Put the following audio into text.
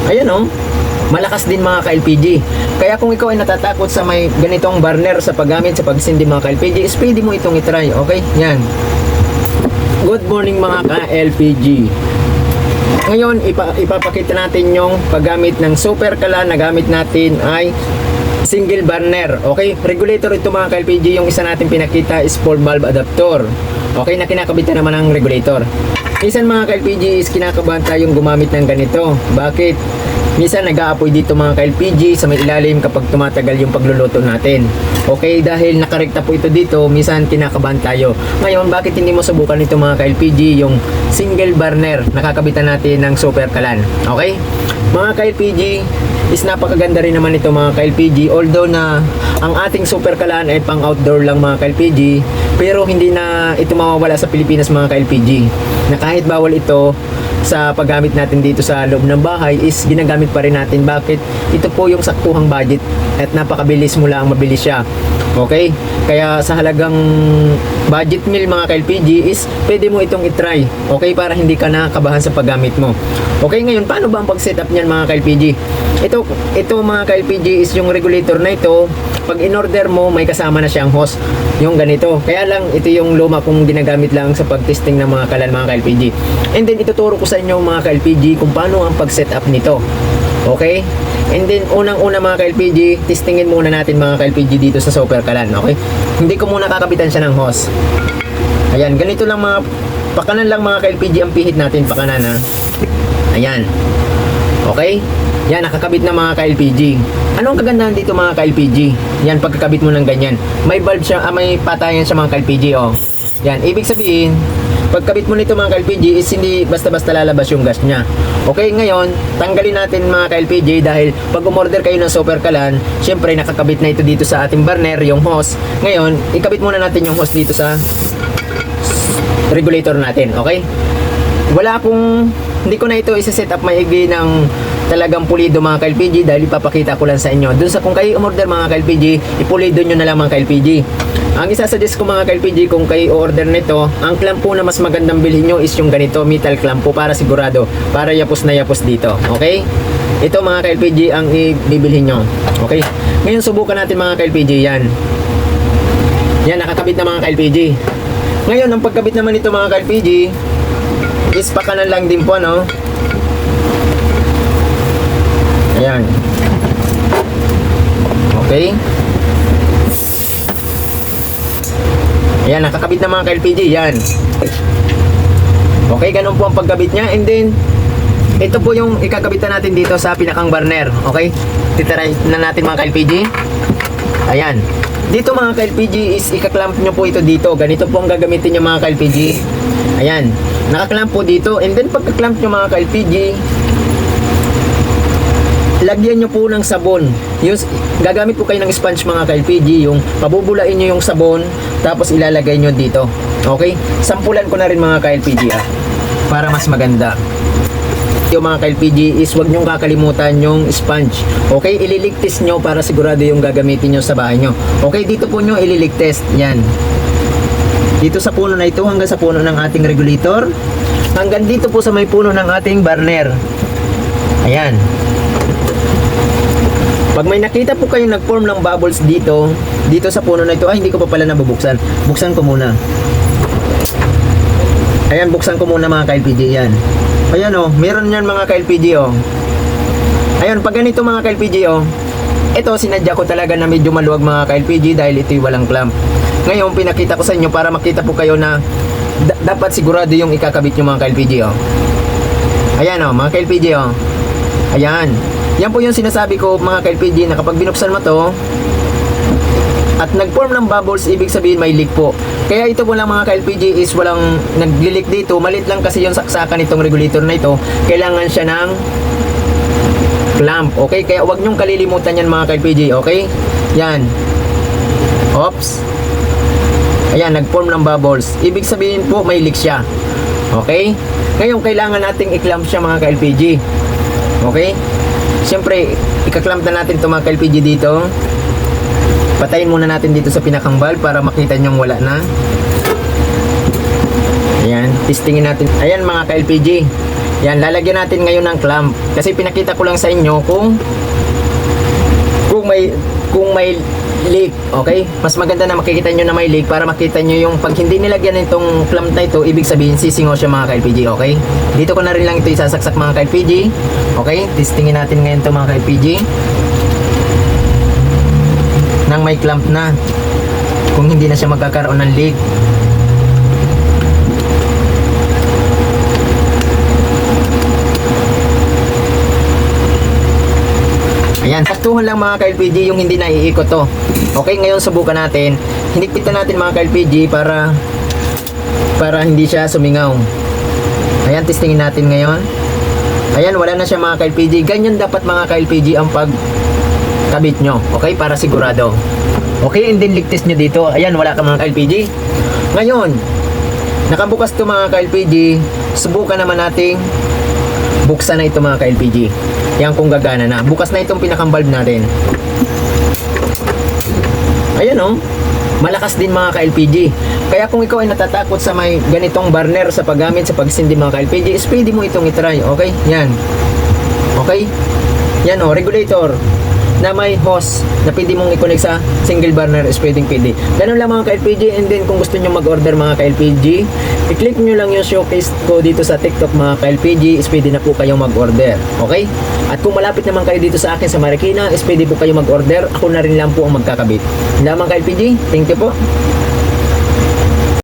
Ayan oh, malakas din mga ka-LPG. Kaya kung ikaw ay natatakot sa may ganitong burner sa paggamit sa pagsindi mga ka-LPG, is pwede mo itong itry, okay? Yan. Good morning mga ka-LPG. Ngayon, ipapakita natin yung paggamit ng super kalan na gamit natin ay single burner, okay? Regulator ito mga ka-LPG, yung isa natin pinakita is 4 valve adapter, okay, na kinakabitan naman ng regulator. Minsan mga ka-LPG is kinakabahan tayong gumamit ng ganito. Bakit? Minsan nag-aapoy dito mga ka-LPG sa may ilalim kapag tumatagal yung pagluluto natin. Okay, dahil nakarekta po ito dito, minsan kinakabahan tayo. Ngayon, bakit hindi mo subukan ito mga ka-LPG, yung single burner, nakakabitan natin ng super kalan. Okay? Mga ka-LPG, is napakaganda rin naman ito mga ka-LPG, although na ang ating super kalan ay pang outdoor lang mga ka-LPG, pero hindi na ito mawawala sa Pilipinas mga ka-LPG, na kahit bawal ito sa paggamit natin dito sa loob ng bahay is ginagamit pa rin natin. Bakit? Ito po yung saktuhang budget at napakabilis mo lang, mabilis siya. Okay? Kaya sa halagang budget meal mga ka-LPG is pwede mo itong itry. Okay? Para hindi ka nakabahan sa paggamit mo. Okay, ngayon paano ba ang pag-setup niyan mga ka-LPG? Ito mga ka-LPG is yung regulator na ito. Pag in-order mo, may kasama na siyang hose, yung ganito. Kaya lang, ito yung luma kong ginagamit lang sa pag-testing ng mga kalan mga ka-LPG. And then, ituturo ko sa inyo mga ka-LPG kung paano ang pag-setup nito. Okay? And then, unang-una mga ka-LPG, testingin muna natin mga ka-LPG dito sa super kalan. Okay? Hindi ko muna kakapitan siya ng hose. Ayan, ganito lang mga, pakanan lang mga ka-LPG ang pihit natin, pakanan ha. Ayan. Okay? Yan, nakakabit na mga ka-LPG. Ano ang kagandahan dito mga ka-LPG? Yan, pagkakabit mo ng ganyan. May valve siya, may patayan siya mga ka-LPG, oh. Yan, ibig sabihin, pagkabit mo nito mga ka-LPG is hindi basta-basta lalabas yung gas niya. Okay, ngayon, tanggalin natin mga ka-LPG dahil pag umorder kayo ng super kalan, syempre nakakabit na ito dito sa ating burner, yung hose. Ngayon, ikabit muna natin yung hose dito sa regulator natin, okay? Hindi ko na ito isa-set up maigi ng talagang pulido mga ka-LPG dahil ipapakita ko lang sa inyo. Doon sa kung kayo umorder mga ka-LPG, ipulido nyo na lang mga ka-LPG. Ang isasuggest ko mga ka-LPG kung kayo order nito, ang clamp po na mas magandang bilhin nyo is yung ganito, metal clamp po para sigurado, para yapos na yapos dito. Okay? Ito mga ka-LPG ang ibibilhin nyo. Okay? Ngayon subukan natin mga ka-LPG yan. Yan, nakakabit na mga ka-LPG. Ngayon, ang pagkabit naman nito mga ka-LPG, is pakanan lang din po, no? Ayan. Okay. Ayan, nakakabit na mga ka-LPG. Yan. Okay, ganun po ang pagkabit niya. And then, ito po yung ikakabitan natin dito sa pinakang burner. Okay? Titry na natin mga ka-LPG. Ayan. Dito mga ka-LPG is ikaklamp nyo po ito dito. Ganito po ang gagamitin nyo mga ka-LPG. Ayan. Nakaklamp po dito. And then pagkaklamp nyo mga ka-LPG, lagyan nyo po ng sabon. Gagamit po kayo ng sponge mga ka-LPG. Yung pabubulain nyo yung sabon, tapos ilalagay nyo dito. Okay? Sampulan ko na rin mga ka-LPG para mas maganda. Yung mga ka-LPG is huwag nyong kakalimutan yung sponge. Okay? Ililigtis nyo para sigurado yung gagamitin nyo sa bahay nyo. Okay? Dito po nyo ililigtis. Yan. Dito sa puno na ito hanggang sa puno ng ating regulator. Hanggang dito po sa may puno ng ating burner. Ayan. Pag may nakita po kayong nag-form ng bubbles dito sa puno na ito, ay hindi ko pa pala nabubuksan. Buksan ko muna. Ayan, buksan ko muna mga ka-LPG yan. Ayan oh, meron yan mga ka-LPG oh. Ayan, pag ganito mga ka-LPG oh, ito sinadya ko talaga na medyo maluwag mga ka-LPG dahil ito'y walang clamp. Ngayon, pinakita ko sa inyo para makita po kayo na dapat sigurado yung ikakabit nyo mga ka-LPG oh. Ayan oh, mga ka-LPG oh. Ayan. Yan po yung sinasabi ko mga ka-LPG na kapag binuksan mo to at nag-form ng bubbles, ibig sabihin may leak po. Kaya ito po lang mga ka-LPG is walang nag-leak dito. Malit lang kasi yung saksakan itong regulator na ito. Kailangan siya ng clamp. Okay? Kaya huwag nyong kalilimutan yan mga ka-LPG. Okay? Yan. Oops. Ayan, nag-form ng bubbles. Ibig sabihin po may leak siya. Okay? Ngayon, kailangan nating i-clamp siya mga ka-LPG. Okay? Siyempre, ikaklamp na natin ito mga ka-LPG dito. Patayin muna natin dito sa pinakang valve para makita nyong wala na. Ayan, testingin natin. Ayan mga ka-LPG. Yan, lalagyan natin ngayon ng clamp. Kasi pinakita ko lang sa inyo kung may leak, okay? Mas maganda na makikita nyo na may leak para makita nyo yung pag hindi nilagyan itong clamp na ito, ibig sabihin sisingaw siya mga ka-LPG, okay? Dito ko na rin lang ito isasaksak mga ka-LPG, okay? Testingin natin ngayon ito mga ka-LPG nang may clamp na, kung hindi na siya magkakaroon ng leak. Ayan, saktuhan lang mga ka-LPG yung hindi naiikot to. Okay, ngayon subukan natin. Hinigpitan natin mga ka-LPG para hindi siya sumingaw. Ayan, testingin natin ngayon. Ayan, wala na siya mga ka-LPG. Ganyan dapat mga ka-LPG ang pagkabit nyo. Okay, para sigurado. Okay, and then ligtas nyo dito. Ayan, wala ka mga ka-LPG. Ngayon, nakabukas to mga ka-LPG. Subukan naman nating buksan na ito mga ka-LPG. Yan kung gagana na. Bukas na itong pinakang valve natin. Ayan oh. Malakas din mga ka-LPG. Kaya kung ikaw ay natatakot sa may ganitong burner sa paggamit sa pagsindi mga ka-LPG, pwede mo itong itry. Okay? Yan. Okay? Yan oh. Regulator na may hose na pwede mong i-connect sa single burner is pwede. Ganun lang mga ka-LPG. And then kung gusto nyo mag-order mga ka-LPG, i-click nyo lang yung showcase ko dito sa TikTok mga ka-LPG, is pwede na po kayong mag-order. Okay? At kung malapit naman kayo dito sa akin sa Marikina, is pwede po kayong mag-order. Ako na rin lang po ang magkakabit. Lamang ka-LPG. Thank you po.